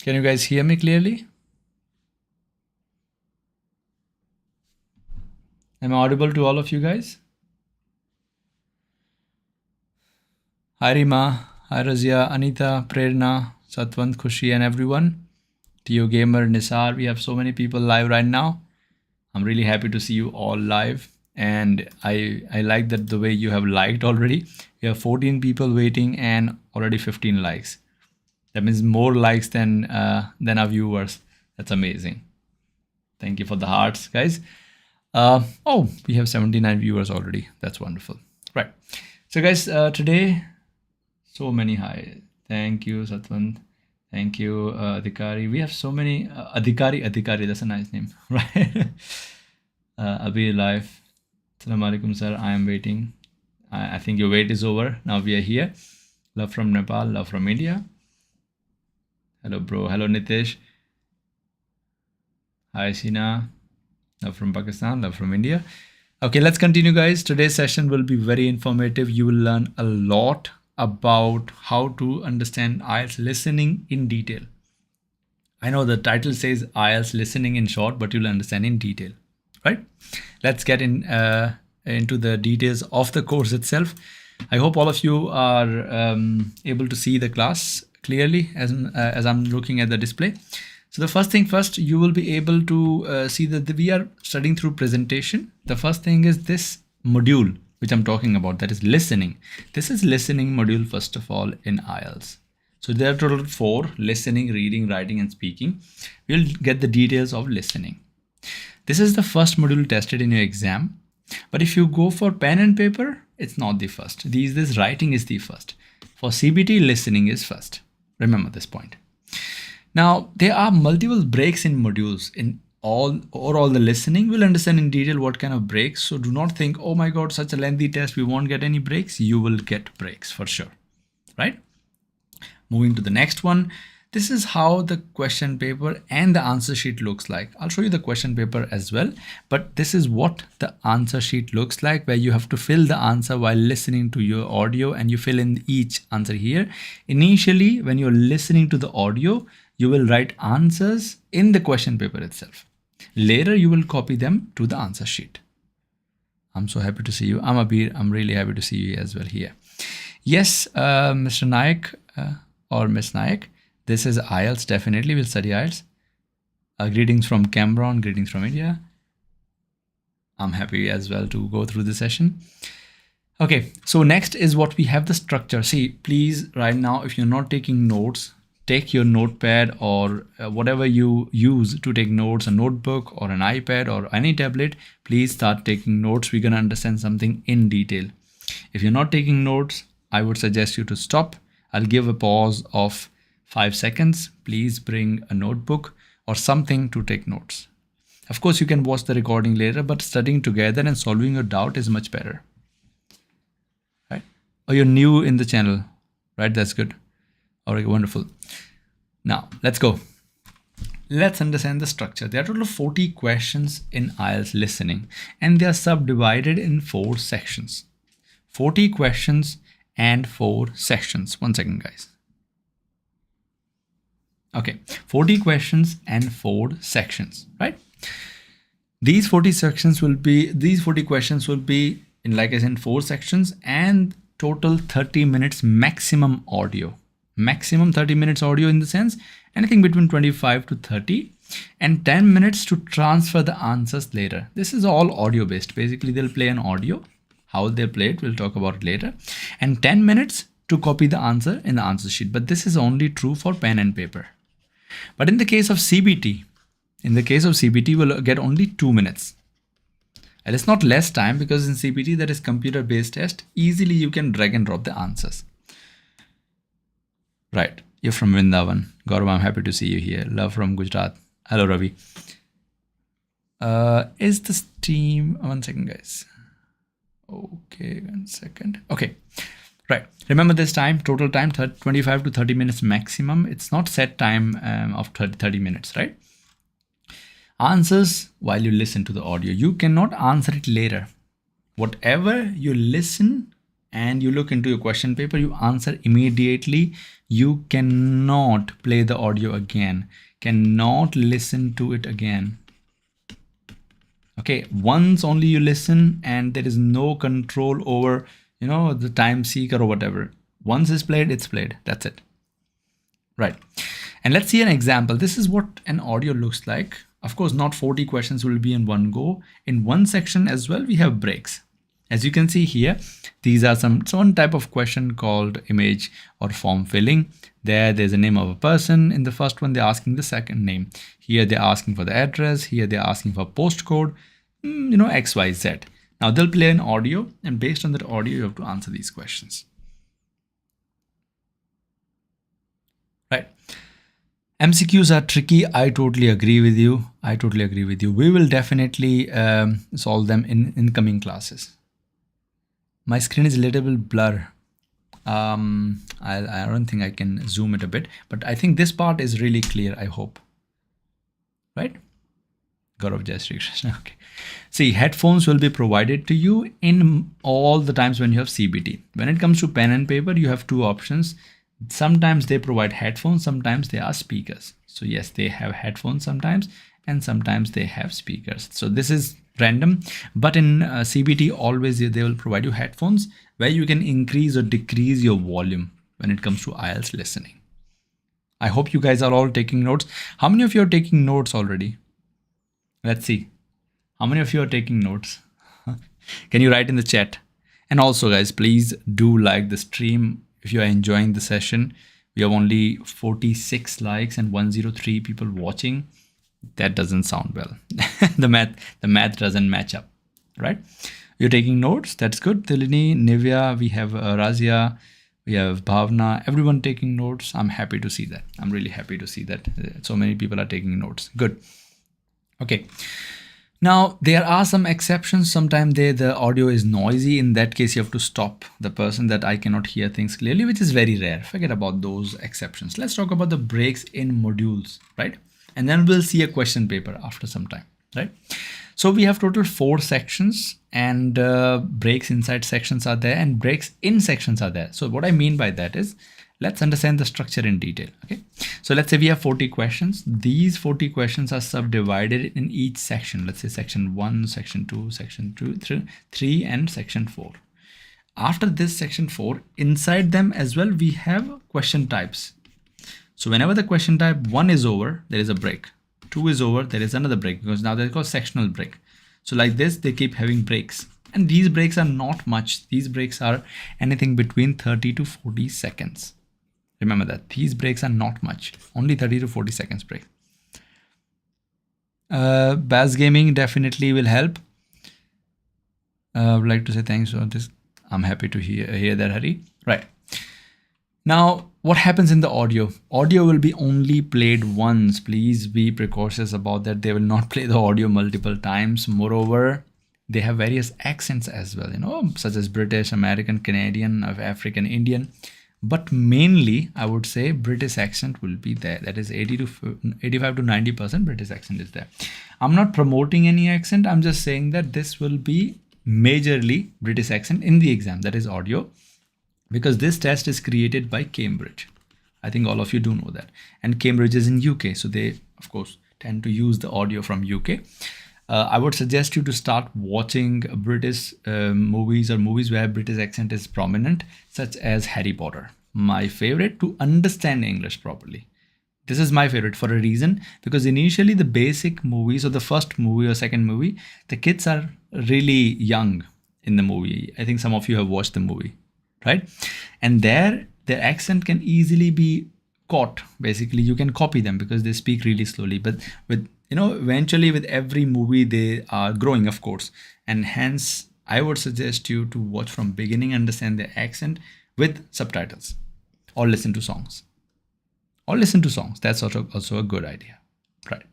Can you guys hear me clearly? Am I audible to all of you guys? Hi Rima, hi Razia, Anita, Prerna, Satwant, Khushi and everyone. Tio Gamer, Nisar, we have so many people live right now. I'm really happy to see you all live, and I like that the way you have liked already. We have 14 people waiting and already 15 likes. That means more likes than our viewers. That's amazing. Thank you for the hearts, guys. Oh, we have 79 viewers already. That's wonderful. Right. So, guys, today, so many hi. Thank you, Satwant. Thank you, Adhikari. We have so many. Adhikari, that's a nice name, right? Abhi live. Assalamu alaikum, sir. I am waiting. I think your wait is over. Now we are here. Love from Nepal, love from India. Hello, bro. Hello, Nitesh. Hi, Sina. Love from Pakistan, love from India. Okay, let's continue, guys. Today's session will be very informative. You will learn a lot about how to understand IELTS listening in detail. I know the title says IELTS listening in short, but you'll understand in detail, right? Let's get into the details of the course itself. I hope all of you are able to see the class clearly as I'm looking at the display. So the first thing first, you will be able to see that we are studying through presentation. The first thing is this module, which I'm talking about, that is listening. This is listening module, first of all, in IELTS. So there are total 4: listening, reading, writing, and speaking. We'll get the details of listening. This is the first module tested in your exam. But if you go for pen and paper, it's not the first. This writing is the first. For CBT, listening is first. Remember this point. Now, there are multiple breaks in modules. In all the listening, we'll understand in detail what kind of breaks. So do not think, oh my God, such a lengthy test, we won't get any breaks. You will get breaks for sure, right? Moving to the next one. This is how the question paper and the answer sheet looks like. I'll show you the question paper as well, but this is what the answer sheet looks like, where you have to fill the answer while listening to your audio, and you fill in each answer here. Initially, when you're listening to the audio, you will write answers in the question paper itself. Later, you will copy them to the answer sheet. I'm so happy to see you. I'm Abir. I'm really happy to see you as well here. Yes, Mr. Nayak or Miss Nayak. This is IELTS, definitely. We'll study IELTS. Greetings from Cameron, greetings from India. I'm happy as well to go through the session. Okay, so next is what we have, the structure. See, please, right now, if you're not taking notes, take your notepad or whatever you use to take notes, a notebook or an iPad or any tablet. Please start taking notes. We're going to understand something in detail. If you're not taking notes, I would suggest you to stop. I'll give a pause of 5 seconds. Please bring a notebook or something to take notes. Of course, you can watch the recording later, but studying together and solving your doubt is much better. Right? Or you're new in the channel, right? That's good. All right, wonderful. Now, let's go. Let's understand the structure. There are a total of 40 questions in IELTS listening, and they are subdivided in 4 sections. 40 questions and 4 sections. 1 second, guys. Okay, 40 questions and 4 sections, right? These 40 questions will be in, like I said, 4 sections, and total 30 minutes maximum audio. Maximum 30 minutes audio, in the sense anything between 25 to 30, and 10 minutes to transfer the answers later. This is all audio based. Basically, they'll play an audio. How they play it, we'll talk about it later. And 10 minutes to copy the answer in the answer sheet. But this is only true for pen and paper. But in the case of CBT, we'll get only 2 minutes. And it's not less time, because in CBT, that is computer based test. Easily you can drag and drop the answers. Right. You're from Vrindavan. Gaurav, I'm happy to see you here. Love from Gujarat. Hello, Ravi. Is this team... 1 second, guys. Okay, 1 second. Okay. Right. Remember this time, total time, 25 to 30 minutes maximum. It's not set time of 30 minutes, right? Answers while you listen to the audio. You cannot answer it later. Whatever you listen and you look into your question paper, you answer immediately. You cannot play the audio again, cannot listen to it again. Okay, once only you listen, and there is no control over, the time seeker or whatever. Once it's played, it's played. That's it. Right. And let's see an example. This is what an audio looks like. Of course, not 40 questions will be in one go. In one section as well, we have breaks. As you can see here, these are some type of question called image or form filling. There's a name of a person. In the first one, they're asking the second name. Here, they're asking for the address. Here, they're asking for postcode, X, Y, Z. Now, they'll play an audio, and based on that audio, you have to answer these questions. Right. MCQs are tricky. I totally agree with you. We will definitely solve them in incoming classes. My screen is a little bit blur. I don't think I can zoom it a bit, but I think this part is really clear, I hope. Right? Gaurav Jai Shri Krishna. Okay. See, headphones will be provided to you in all the times when you have CBT. When it comes to pen and paper, you have two options. Sometimes they provide headphones, sometimes they are speakers. So yes, they have headphones sometimes, and sometimes they have speakers. So this is random, but in CBT, always they will provide you headphones where you can increase or decrease your volume when it comes to IELTS listening. I hope you guys are all taking notes. How many of you are taking notes already? Let's see. How many of you are taking notes? Can you write in the chat? And also, guys, please do like the stream if you are enjoying the session. We have only 46 likes and 103 people watching. That doesn't sound well. the math doesn't match up, right? You're taking notes. That's good. Tilini, Nivya, we have Razia, we have Bhavna, everyone taking notes. I'm happy to see that. I'm really happy to see that so many people are taking notes. Good. Okay. Now, there are some exceptions. Sometimes the audio is noisy. In that case, you have to stop the person that I cannot hear things clearly, which is very rare. Forget about those exceptions. Let's talk about the breaks in modules, right? And then we'll see a question paper after some time, right? So we have total 4 sections, and breaks inside sections are there and breaks in sections are there. So what I mean by that is, let's understand the structure in detail. Okay. So let's say we have 40 questions. These 40 questions are subdivided in each section. Let's say section 1, section 2, section 2, 3, and section 4. After this section 4, inside them as well, we have question types. So whenever the question type 1 is over, there is a break. 2 is over, there is another break, because now they're called sectional break. So like this, they keep having breaks. And these breaks are not much. These breaks are anything between 30 to 40 seconds. Remember that these breaks are not much, only 30 to 40 seconds break. Bass Gaming definitely will help. I would like to say thanks for this. I'm happy to hear that, Hari. Right. Now, what happens in the audio? Audio will be only played once. Please be precautious about that. They will not play the audio multiple times. Moreover, they have various accents as well, such as British, American, Canadian, African, Indian. But mainly, I would say British accent will be there. That is 85 to 90% British accent is there. I'm not promoting any accent. I'm just saying that this will be majorly British accent in the exam, that is audio, because this test is created by Cambridge. I think all of you do know that. And Cambridge is in UK. So they, of course, tend to use the audio from UK. I would suggest you to start watching British movies or movies where British accent is prominent, such as Harry Potter. My favorite to understand English properly. This is my favorite for a reason, because initially the basic movies or the first movie or second movie, the kids are really young in the movie. I think some of you have watched the movie, right? And there, their accent can easily be caught. Basically, you can copy them because they speak really slowly. But with eventually with every movie, they are growing, of course. And hence, I would suggest you to watch from beginning, understand their accent with subtitles, or listen to songs. That's also a good idea, right?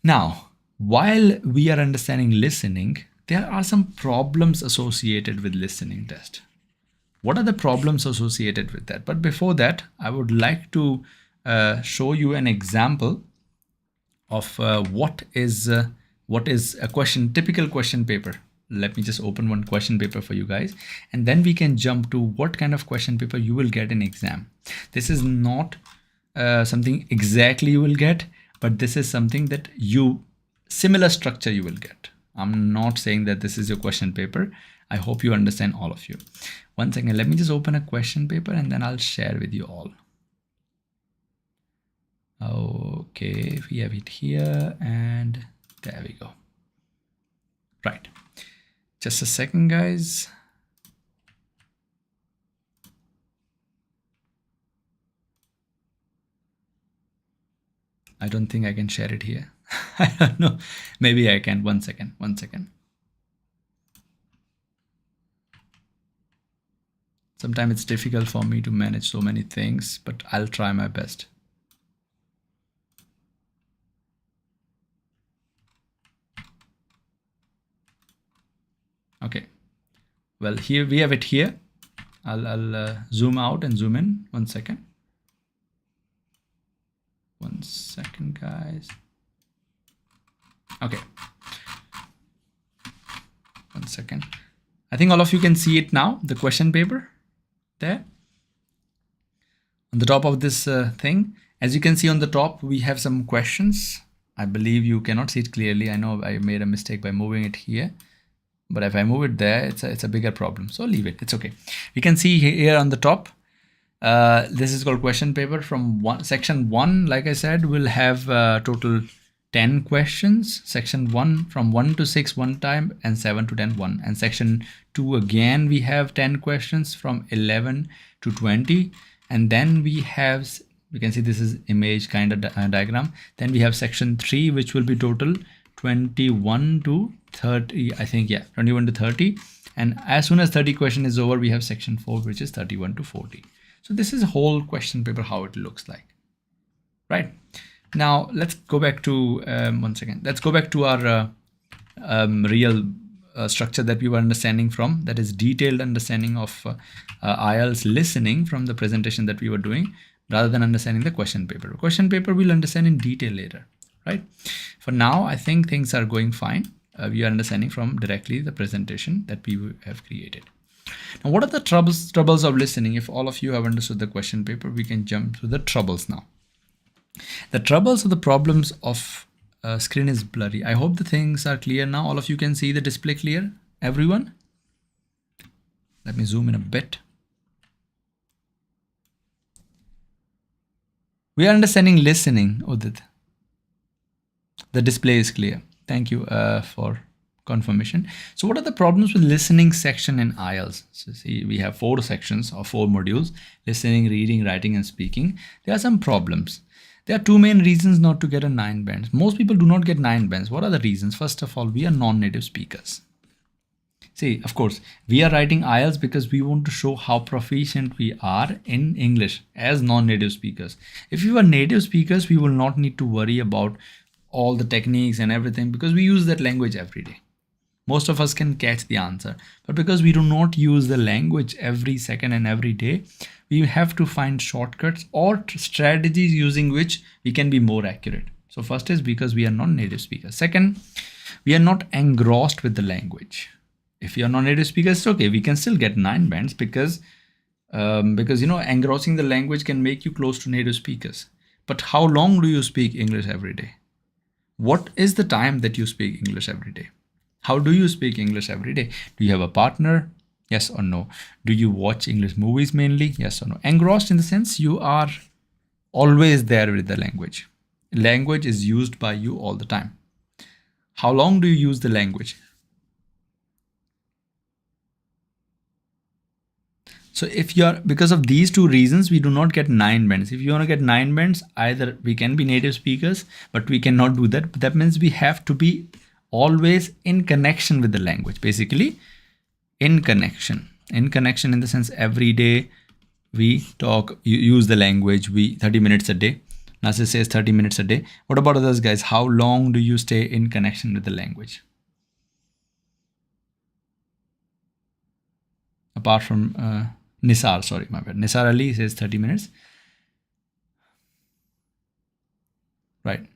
Now, while we are understanding listening, there are some problems associated with listening test. What are the problems associated with that? But before that, I would like to show you an example of what is a typical question paper let me just open one question paper for you guys, and then we can jump to what kind of question paper you will get in exam. This is not something exactly you will get, but this is something that similar structure you will get. I'm not saying that this is your question paper. I hope you understand, all of you. One second, let me just open a question paper and then I'll share with you all. Okay, we have it here and there we go. Right. Just a second, guys. I don't think I can share it here. I don't know. Maybe I can. One second. Sometimes it's difficult for me to manage so many things, but I'll try my best. Okay. Well, here we have it here. I'll zoom out and zoom in. One second. One second, guys. Okay. One second. I think all of you can see it now, the question paper there on the top of this thing. As you can see on the top, we have some questions. I believe you cannot see it clearly. I know I made a mistake by moving it here, but if I move it there, it's a bigger problem. So leave it. It's okay. You can see here on the top, this is called question paper from section 1. Like I said, we'll have total 10 questions. Section 1 from 1 to 6 one time, and 7 to 10 one. And section 2 again, we have 10 questions from 11 to 20. And then we have, you can see this is image kind of diagram. Then we have section 3, which will be total 21 to 30. I think, yeah, 21 to 30. And as soon as 30 question is over, we have section 4, which is 31 to 40. So this is a whole question paper, how it looks like, right? Now let's go back to, one second. Let's go back to our real structure that we were understanding from, that is detailed understanding of IELTS listening from the presentation that we were doing, rather than understanding the question paper. Question paper we'll understand in detail later, right? For now, I think things are going fine. We are understanding from directly the presentation that we have created. Now, what are the troubles of listening? If all of you have understood the question paper, we can jump to the troubles now. The troubles or the problems of screen is blurry. I hope the things are clear now. All of you can see the display clear, everyone? Let me zoom in a bit. We are understanding listening, Udit. The display is clear. Thank you for confirmation. So what are the problems with listening section in IELTS? So see, we have 4 sections or 4 modules: listening, reading, writing, and speaking. There are some problems. There are 2 main reasons not to get a 9 bands. Most people do not get 9 bands. What are the reasons? First of all, we are non-native speakers. See, of course, we are writing IELTS because we want to show how proficient we are in English as non-native speakers. If we were native speakers, we will not need to worry about all the techniques and everything, because we use that language every day. Most of us can catch the answer, but because we do not use the language every second and every day, we have to find shortcuts or strategies using which we can be more accurate. So first is because we are non-native speakers. Second, we are not engrossed with the language. If you are non-native speakers, it's okay. We can still get 9 bands because you know, engrossing the language can make you close to native speakers. But how long do you speak English every day? What is the time that you speak English every day? How do you speak English every day? Do you have a partner? Yes or no? Do you watch English movies mainly? Yes or no? Engrossed in the sense you are always there with the language. Language is used by you all the time. How long do you use the language? So if you are, because of these 2 reasons, we do not get 9 bands. If you want to get 9 bands, either we can be native speakers, but we cannot do that. But that means we have to be always in connection with the language. Basically, in connection in the sense every day we talk, you use the language, 30 minutes a day. Nasir says 30 minutes a day. What about others, guys? How long do you stay in connection with the language? Apart from Nisar, sorry, my bad. Nisar Ali says 30 minutes. Right.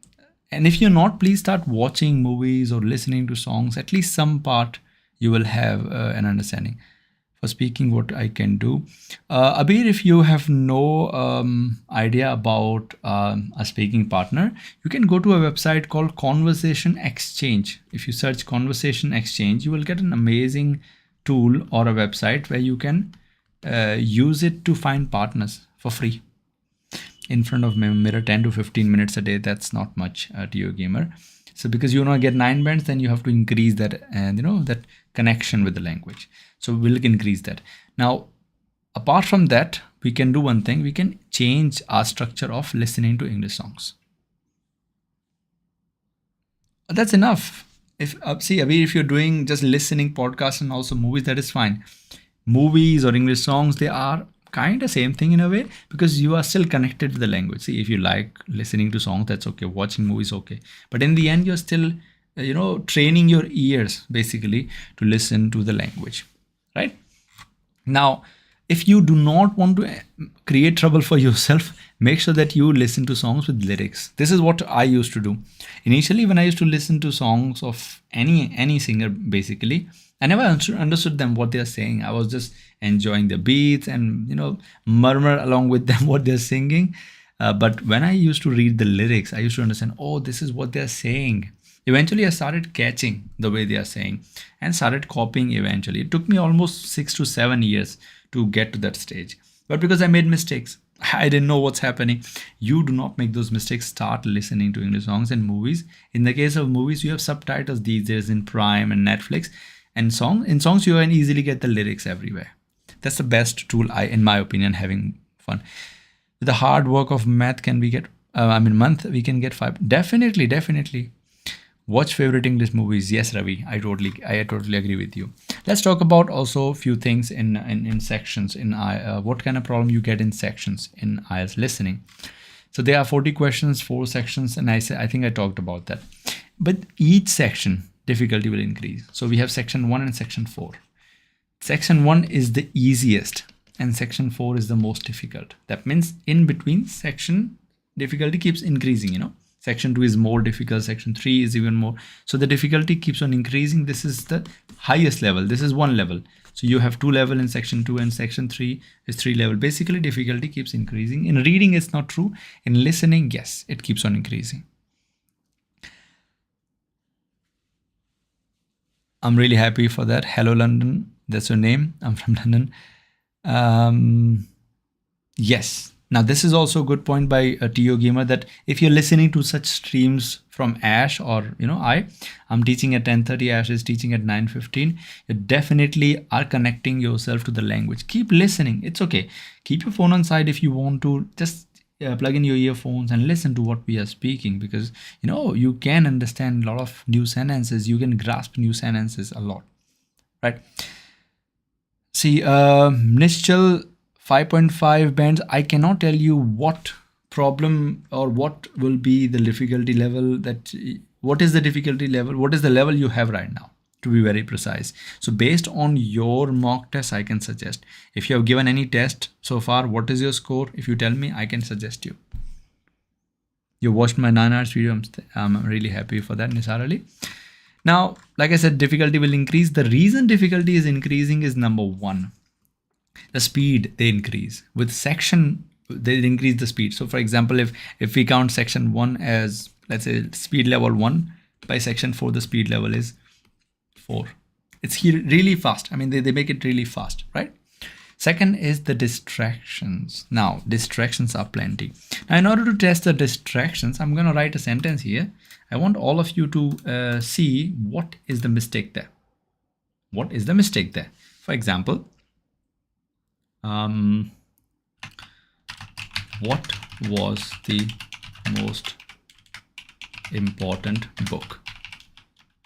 And if you're not, please start watching movies or listening to songs. At least some part you will have an understanding. For speaking, what I can do. Abir, if you have no idea about a speaking partner, you can go to a website called Conversation Exchange. If you search Conversation Exchange, you will get an amazing tool or a website where you can use it to find partners for free. In front of mirror 10 to 15 minutes a day, that's not much to your gamer. So because you want to get 9 bands, then you have to increase that, and that connection with the language. So we'll increase that. Now, apart from that, we can do one thing. We can change our structure of listening to English songs. That's enough. If you're doing just listening podcasts and also movies, that is fine. Movies or English songs, they are kind of same thing in a way, because you are still connected to the language. See, if you like listening to songs, that's okay. Watching movies, okay. But in the end, you're still, training your ears basically to listen to the language, right? Now, if you do not want to create trouble for yourself, make sure that you listen to songs with lyrics. This is what I used to do. Initially, when I used to listen to songs of any singer, basically, I never understood them, what they're saying. I was just enjoying the beats and, murmur along with them what they're singing. But when I used to read the lyrics, I used to understand, oh, this is what they're saying. Eventually, I started catching the way they are saying and started copying eventually. It took me almost 6 to 7 years to get to that stage. But because I made mistakes, I didn't know what's happening. You do not make those mistakes. Start listening to English songs and movies. In the case of movies, you have subtitles these days in Prime and Netflix. And in songs, you can easily get the lyrics everywhere. That's the best tool, in my opinion, having fun. With the hard work of math, can we get, month, we can get 5. Definitely. Watch favorite English movies. Yes, Ravi, I totally agree with you. Let's talk about also a few things in sections. What kind of problem you get in sections in IELTS listening. So there are 40 questions, 4 sections, and I think I talked about that. But each section, difficulty will increase. So we have section 1 and section 4. Section 1 is the easiest and section 4 is the most difficult. That means in between section, difficulty keeps increasing, Section 2 is more difficult. Section 3 is even more. So the difficulty keeps on increasing. This is the highest level. This is 1 level. So you have 2 level in section 2 and section 3 is 3 level. Basically, difficulty keeps increasing. In reading, it's not true. In listening, yes, it keeps on increasing. I'm really happy for that. Hello, London. That's your name. I'm from London. Yes. Now, this is also a good point by Tio Gamer, that if you're listening to such streams from Ash or, I'm teaching at 10:30, Ash is teaching at 9:15, you definitely are connecting yourself to the language. Keep listening. It's okay. Keep your phone on side if you want to. Just plug in your earphones and listen to what we are speaking, because, you can understand a lot of new sentences. You can grasp new sentences a lot, right? See, Nischal, 5.5 bands. I cannot tell you what problem or what will be the difficulty level, what is the difficulty level, what is the level you have right now, to be very precise. So based on your mock test, I can suggest. If you have given any test so far, what is your score? If you tell me, I can suggest you. You watched my 9 hours video. I'm really happy for that, Nisar Ali. Now, like I said, difficulty will increase. The reason difficulty is increasing is number 1. The speed they increase. With section, they increase the speed. So for example, if we count section 1 as, let's say, speed level 1, by section 4, the speed level is 4. It's here really fast. They make it really fast, right? Second is the distractions. Now, distractions are plenty. Now, in order to test the distractions, I'm going to write a sentence here. I want all of you to see what is the mistake there. What is the mistake there? For example, what was the most important book?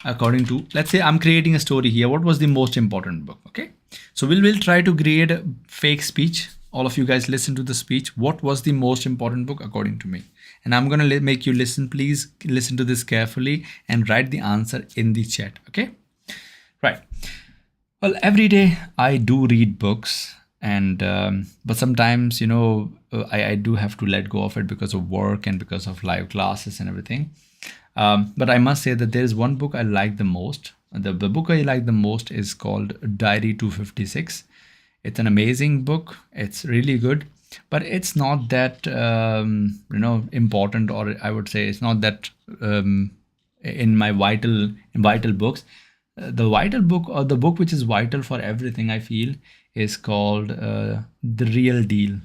According to, let's say I'm creating a story here. What was the most important book? Okay. So we'll try to create a fake speech. All of you guys listen to the speech. What was the most important book according to me? And I'm going to make you listen. Please listen to this carefully and write the answer in the chat. Okay. Right. Well, every day I do read books. And but sometimes, I do have to let go of it because of work and because of live classes and everything. But I must say that there is one book I like the most. The book I like the most is called Diary 256. It's an amazing book. It's really good, but it's not that important, or I would say it's not that in my vital books. The vital book, or the book which is vital for everything, I feel, is called The Real Deal.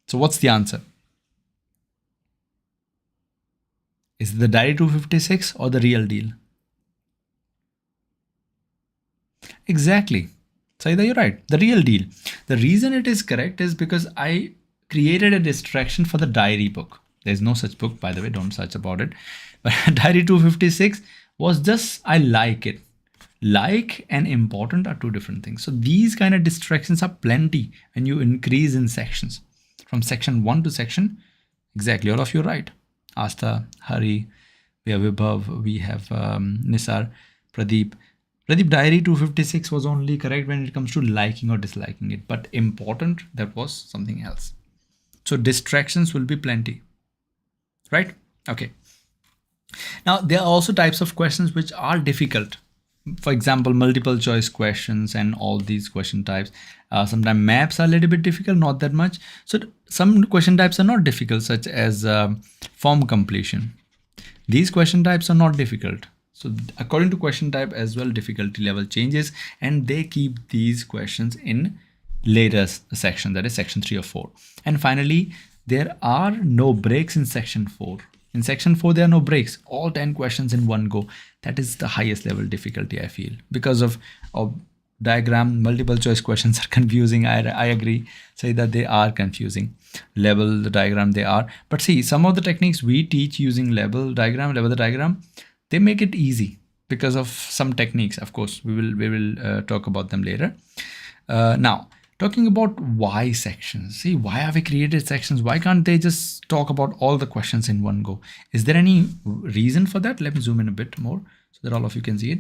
So what's the answer? Is it the Diary 256 or The Real Deal? Exactly. Saida, you're right. The Real Deal. The reason it is correct is because I created a distraction for the diary book. There's no such book, by the way, don't search about it. But Diary 256 was just, I like it. Like and important are two different things. So these kind of distractions are plenty when you increase in sections. From section 1 to section, exactly, all of you are right. Asta, Hari, we have Vibhav, we have Nisar, Pradeep. Pradeep, Diary 256 was only correct when it comes to liking or disliking it, but important, that was something else. So distractions will be plenty, right? Okay. Now, there are also types of questions which are difficult. For example, multiple choice questions and all these question types. Sometimes maps are a little bit difficult, not that much. So some question types are not difficult, such as form completion. These question types are not difficult. So according to question type as well, difficulty level changes, and they keep these questions in later section, that is section 3 or 4. And finally, there are no breaks in section 4. In section 4, there are no breaks. All 10 questions in one go. That is the highest level difficulty, I feel. Because of diagram, multiple choice questions are confusing. I agree. Say that they are confusing. Level the diagram, they are. But see, some of the techniques we teach using level the diagram, they make it easy because of some techniques. Of course, we will talk about them later. Now, talking about why sections. See, why have we created sections? Why can't they just talk about all the questions in one go? Is there any reason for that? Let me zoom in a bit more so that all of you can see it.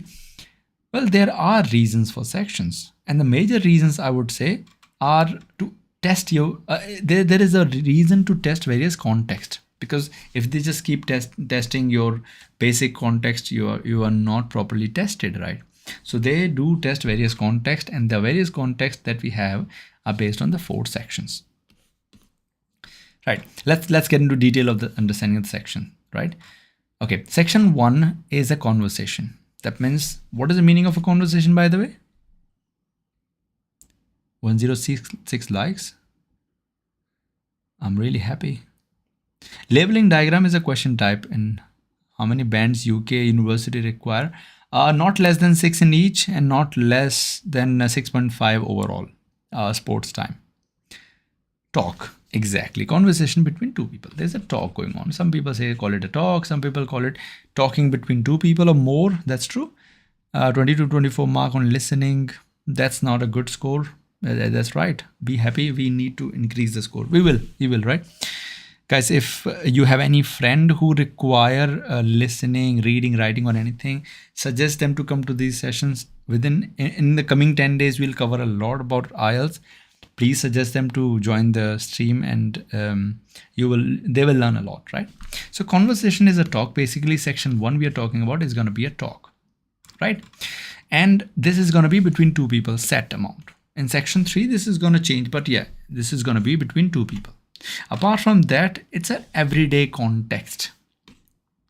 Well, there are reasons for sections. And the major reasons, I would say, are to test you. There is a reason to test various context. Because if they just keep testing your basic context, you are not properly tested, right? So they do test various context, and the various context that we have are based on the 4 sections. Right. Let's get into detail of the understanding of the section, right? Okay. Section 1 is a conversation. That means, what is the meaning of a conversation, by the way? 1066 likes. I'm really happy. Labeling diagram is a question type. In how many bands UK university require? Not less than 6 in each, and not less than 6.5 overall. Sports time. Talk. Exactly. Conversation between two people. There's a talk going on. Some people call it a talk. Some people call it talking between two people or more. That's true. 20 to 24 mark on listening. That's not a good score. That's right. Be happy. We need to increase the score. We will, right? Guys, if you have any friend who require listening, reading, writing, or anything, suggest them to come to these sessions. In the coming 10 days, we'll cover a lot about IELTS. Please suggest them to join the stream, and they will learn a lot, right? So conversation is a talk. Basically, section 1 we are talking about is going to be a talk, right? And this is going to be between two people, set amount. In section 3, this is going to change, but yeah, this is going to be between two people. Apart from that, it's an everyday context,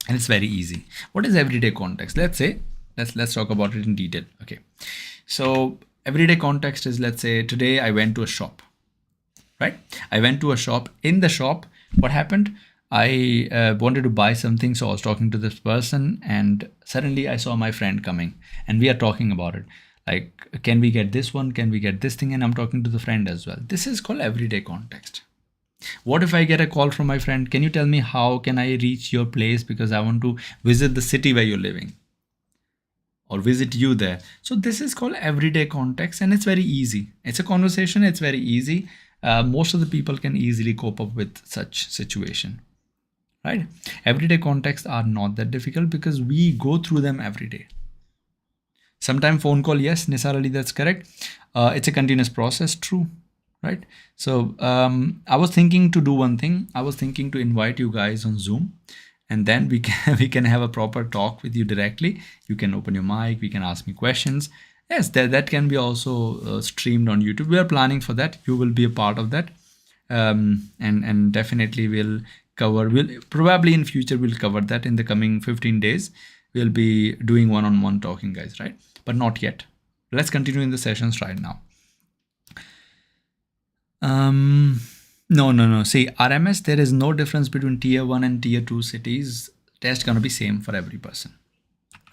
and it's very easy. What is everyday context? Let's talk about it in detail. Okay, so everyday context is, let's say today I went to a shop, right? I went to a shop. In the shop, what happened? I wanted to buy something, so I was talking to this person, and suddenly I saw my friend coming, and we are talking about it. Like, can we get this one? Can we get this thing? And I'm talking to the friend as well. This is called everyday context. What if I get a call from my friend? Can you tell me how can I reach your place, because I want to visit the city where you're living, or visit you there? So this is called everyday context, and it's very easy. It's a conversation. It's very easy. Most of the people can easily cope up with such situation, right? Everyday contexts are not that difficult because we go through them every day. Sometime phone call, yes, Nisar Ali, that's correct. It's a continuous process, true. Right. So I was thinking to do one thing. I was thinking to invite you guys on Zoom, and then we can we can have a proper talk with you directly. You can open your mic, we can ask me questions. Yes, that can be also streamed on YouTube. We are planning for that. You will be a part of that, and definitely we'll probably in future we'll cover that in the coming 15 days. We'll be doing one-on-one talking, guys, right? But not yet. Let's continue in the sessions right now. No. See, RMS, there is no difference between tier 1 and tier 2 cities. Test gonna be same for every person,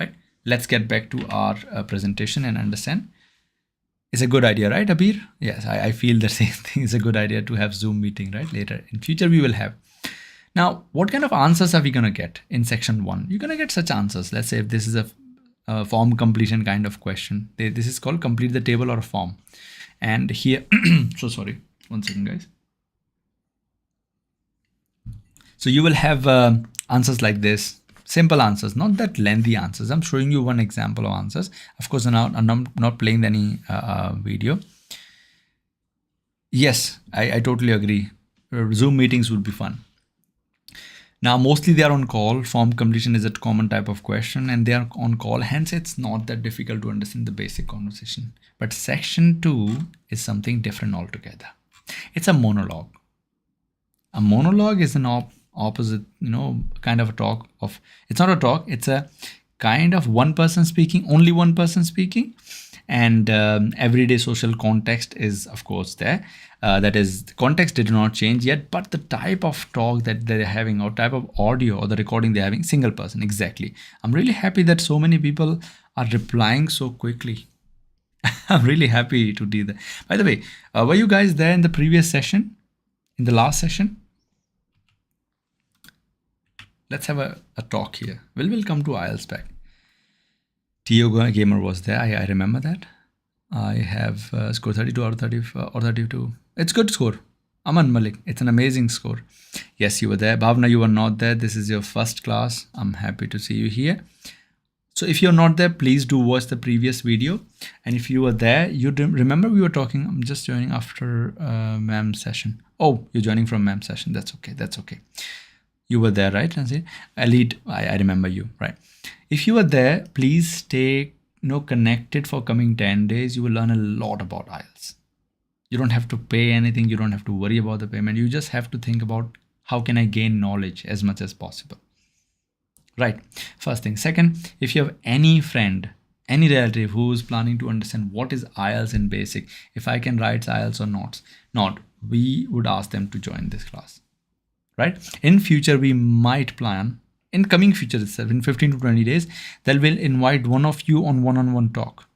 right? Let's get back to our presentation and understand. It's a good idea, right, Abir? Yes, I feel the same thing. It's a good idea to have Zoom meeting, right? Later in future we will have. Now, what kind of answers are we gonna get in section 1? You're gonna get such answers. Let's say if this is a form completion kind of question. This is called complete the table or a form. And here, so sorry, one second, guys. So you will have answers like this, simple answers, not that lengthy answers. I'm showing you one example of answers. Of course, I'm not playing any video. Yes, I totally agree. Zoom meetings would be fun. Now, mostly they are on call. Form completion is a common type of question and they are on call. Hence, it's not that difficult to understand the basic conversation. But section 2 is something different altogether. It's a monologue. A monologue is an opposite, kind of a talk of, it's not a talk, it's a kind of one person speaking, only one person speaking. And everyday social context is, of course, there. That is, the context did not change yet, but the type of talk that they're having or type of audio or the recording they're having, single person, exactly. I'm really happy that so many people are replying so quickly. I'm really happy to do that. By the way, were you guys there in the previous session, in the last session? Let's have a talk here. We'll come to IELTS back. Tio Gamer was there. I remember that. I have score 32 out of 30 or 32. It's good score. Aman Malik. It's an amazing score. Yes, you were there. Bhavna, you were not there. This is your first class. I'm happy to see you here. So if you're not there, please do watch the previous video. And if you were there, you remember we were talking. I'm just joining after ma'am session. Oh, you're joining from ma'am session. That's okay. That's okay. You were there, right? Elite, I remember you, right? If you were there, please stay connected for coming 10 days. You will learn a lot about IELTS. You don't have to pay anything. You don't have to worry about the payment. You just have to think about how can I gain knowledge as much as possible, right? First thing. Second, if you have any friend, any relative who is planning to understand what is IELTS in basic, if I can write IELTS or not, we would ask them to join this class. Right? In future, we might plan, in coming future itself, in 15 to 20 days, that will invite one of you on one-on-one talk.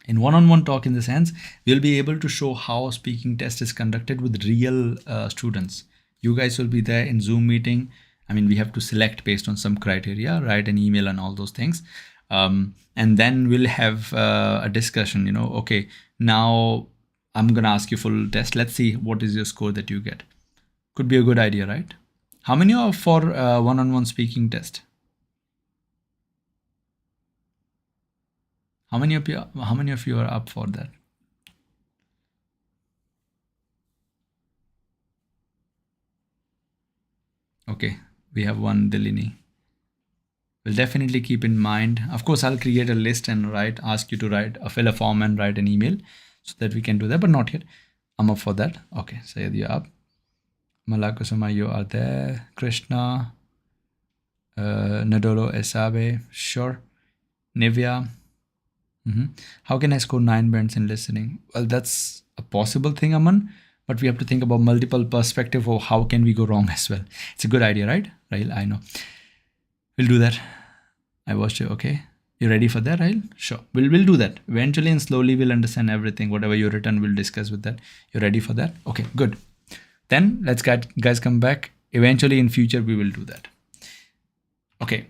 In one-on-one talk, in the sense, we'll be able to show how a speaking test is conducted with real students. You guys will be there in Zoom meeting. I mean, we have to select based on some criteria, write an email and all those things. And then we'll have a discussion, okay, now I'm going to ask you full test. Let's see what is your score that you get. Could be a good idea, right? How many are for one-on-one speaking test? How many of you are up for that? Okay, we have one Dilini. We'll definitely keep in mind. Of course, I'll create a list and ask you to fill a form and write an email so that we can do that, but not yet. I'm up for that. Okay, Sayed, you're up. Malakusuma, you are there. Krishna, Nadolo Esabe, sure. Nivya. How can I score 9 bands in listening? Well, that's a possible thing, Aman, but we have to think about multiple perspectives of how can we go wrong as well. It's a good idea, right? Rahil, I know. We'll do that. I watched you. Okay. You ready for that, Rahil? Sure. We'll do that. Eventually and slowly we'll understand everything. Whatever you written, we'll discuss with that. You ready for that? Okay, good. Then let's guys come back. Eventually in future, we will do that. Okay.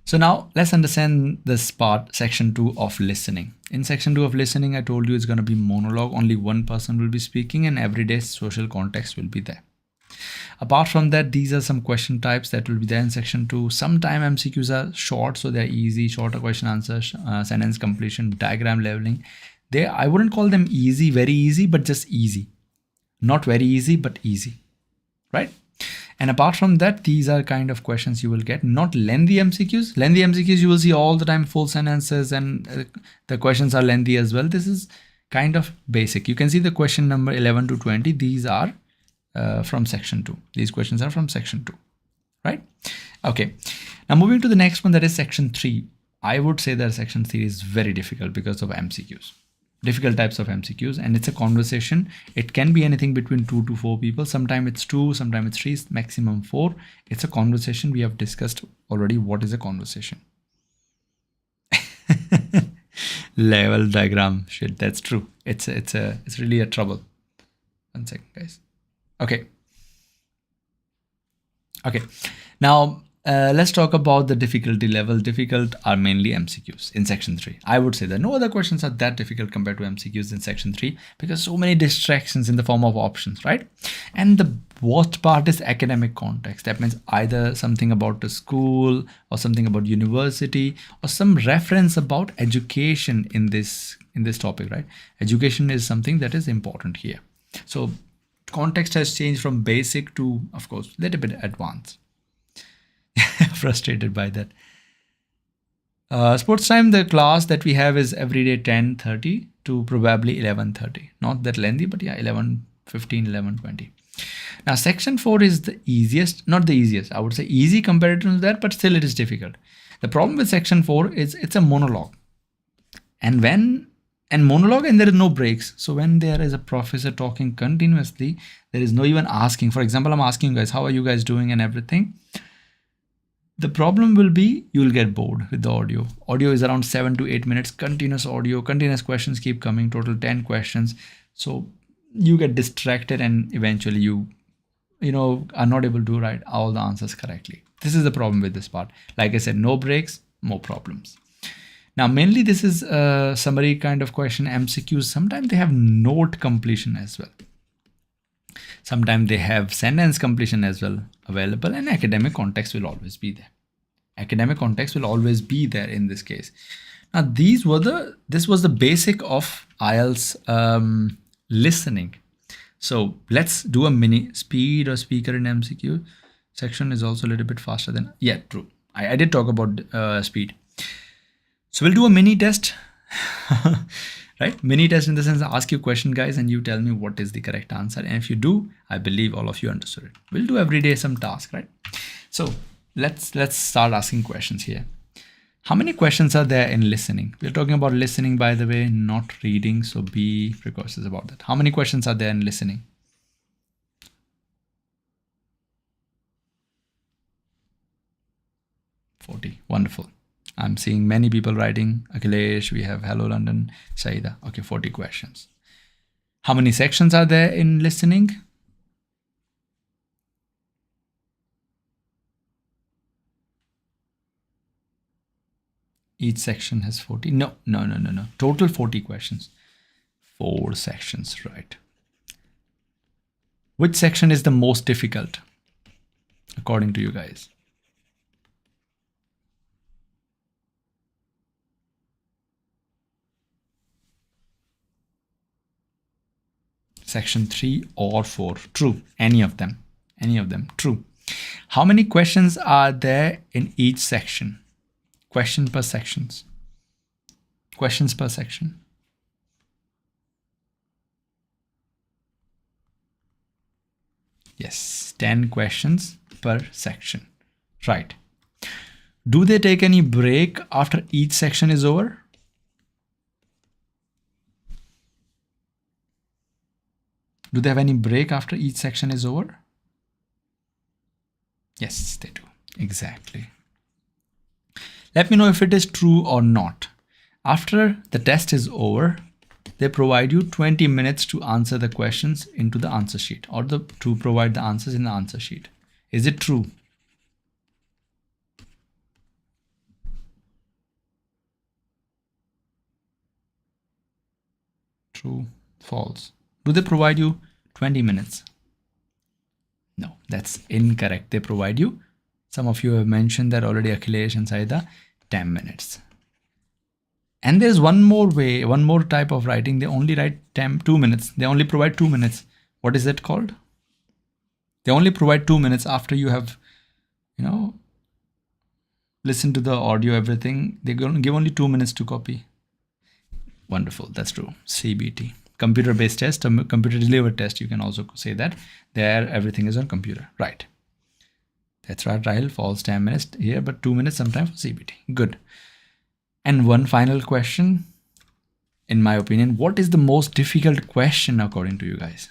So now let's understand this part, section 2 of listening. In section 2 of listening, I told you it's going to be monologue. Only one person will be speaking and everyday social context will be there. Apart from that, these are some question types that will be there in section 2. Sometime MCQs are short, so they're easy, shorter question answers, sentence completion, diagram leveling. I wouldn't call them easy, very easy, but just easy. Not very easy, but easy, right? And apart from that, these are kind of questions you will get, not lengthy MCQs. Lengthy MCQs you will see all the time, full sentences, and the questions are lengthy as well. This is kind of basic. You can see the question number 11 to 20. These are from section 2. These questions are from section 2, right? Okay. Now moving to the next one, that is section 3. I would say that section 3 is very difficult because of MCQs. Difficult types of MCQs, and it's a conversation. It can be anything between 2 to 4 people. Sometimes it's 2, sometimes it's 3, maximum 4. It's a conversation. We have discussed already what is a conversation. Level diagram. Shit, that's true. It's really a trouble. 1 second, guys. Okay. Now let's talk about the difficulty level. Difficult are mainly MCQs in section 3. I would say that no other questions are that difficult compared to MCQs in section 3 because so many distractions in the form of options, right? And the worst part is academic context. That means either something about the school or something about university or some reference about education in this topic, right? Education is something that is important here. So context has changed from basic to, of course, a little bit advanced. Frustrated by that. Sports time, the class that we have is every day 10:30 to probably 11:30. Not that lengthy, but yeah, 11:15, 11:20. Now section 4 is the easiest, not the easiest, I would say easy compared to that, but still it is difficult. The problem with section 4 is it's a monologue. And monologue, and there is no breaks. So when there is a professor talking continuously, there is no even asking. For example, I'm asking you guys, how are you guys doing and everything? The problem will be you will get bored with the audio. Audio is around 7 to 8 minutes, continuous audio, continuous questions keep coming, total 10 questions. So you get distracted and eventually you are not able to write all the answers correctly. This is the problem with this part. Like I said, no breaks, more problems. Now, mainly this is a summary kind of question, MCQs. Sometimes they have note completion as well. Sometimes they have sentence completion as well available, and academic context will always be there. Academic context will always be there in this case. Now, this was the basic of IELTS listening. So let's do a mini speed or speaker in MCQ section is also a little bit faster than, yeah, true. I did talk about speed. So we'll do a mini test, right? Mini test in the sense I ask you a question, guys, and you tell me what is the correct answer. And if you do, I believe all of you understood it. We'll do every day some task, right? So let's start asking questions here. How many questions are there in listening? We're talking about listening, by the way, not reading. So be precautious about that. How many questions are there in listening? 40. Wonderful. I'm seeing many people writing. Akhilesh, we have hello London, Saida. Okay, 40 questions. How many sections are there in listening? Each section has 40. No. Total 40 questions. 4 sections, right? Which section is the most difficult, according to you guys? Section 3 or 4. True. Any of them. True. How many questions are there in each section? Question per sections. Questions per section. Yes, 10 questions per section. Right. Do they take any break after each section is over? Do they have any break after each section is over? Yes, they do. Exactly. Let me know if it is true or not. After the test is over, they provide you 20 minutes to answer the questions into the answer sheet or to provide the answers in the answer sheet. Is it true? True, false. Do they provide you 20 minutes? No, that's incorrect. They provide you, some of you have mentioned that already, Akhilesh and Saida, 10 minutes. And there's one more way, one more type of writing. They only write 2 minutes. They only provide 2 minutes. What is that called? They only provide 2 minutes after you have, you know, listened to the audio, everything. They're going to give only 2 minutes to copy. Wonderful. That's true. CBT. Computer-based test, computer delivered test. You can also say that. There, everything is on computer. Right. That's right, Rahil. False 10 minutes here, but 2 minutes sometimes for CBT. Good. And one final question. In my opinion, what is the most difficult question according to you guys?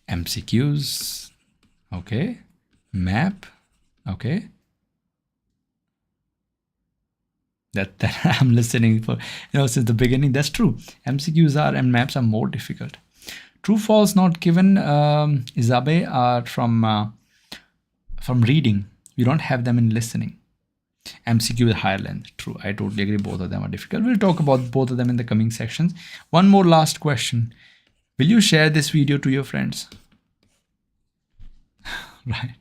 MCQs. Okay. Map. Okay. That I'm listening for, since the beginning. That's true. MCQs are and maps are more difficult. True, false, not given, Isabe, are from reading. We don't have them in listening. MCQ is higher length. True, I totally agree. Both of them are difficult. We'll talk about both of them in the coming sections. One more last question. Will you share this video to your friends? Right.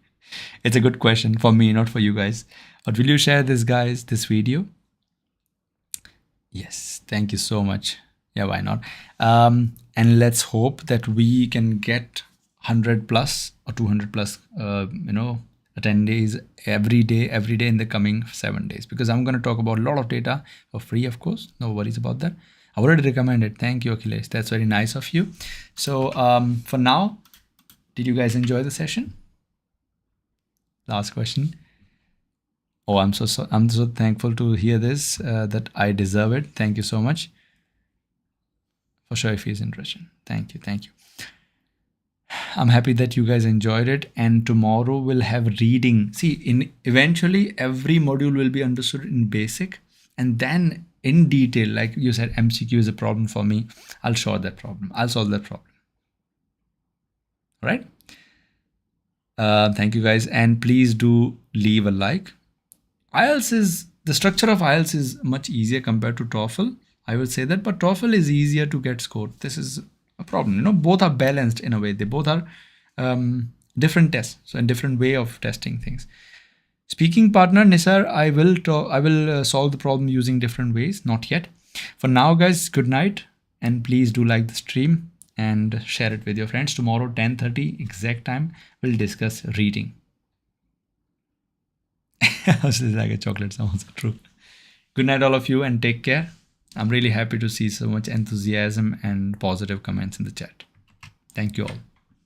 It's a good question for me, not for you guys. But will you share this video? Yes. Thank you so much. Yeah, why not? And let's hope that we can get 100 plus or 200 plus, attendees every day in the coming 7 days, because I'm going to talk about a lot of data for free, of course. No worries about that. I already recommended. Thank you, Akhilesh. That's very nice of you. So for now, did you guys enjoy the session? Last question. Oh, I'm so thankful to hear this, that I deserve it. Thank you so much. For sure, if he's interested. Thank you. I'm happy that you guys enjoyed it. And tomorrow we'll have reading. See, eventually every module will be understood in basic, and then in detail, like you said, MCQ is a problem for me. I'll solve that problem. All right. Thank you guys, and please do leave a like. The structure of IELTS is much easier compared to TOEFL. I will say that, but TOEFL is easier to get scored. This is a problem. Both are balanced in a way. They both are different tests, so a different way of testing things. Speaking partner Nisar, I will solve the problem using different ways. Not yet. For now, guys, good night, and please do like the stream and share it with your friends. Tomorrow, 10:30 exact time, we'll discuss reading. This is like a chocolate sounds true. Good night, all of you, and take care. I'm really happy to see so much enthusiasm and positive comments in the chat. Thank you all.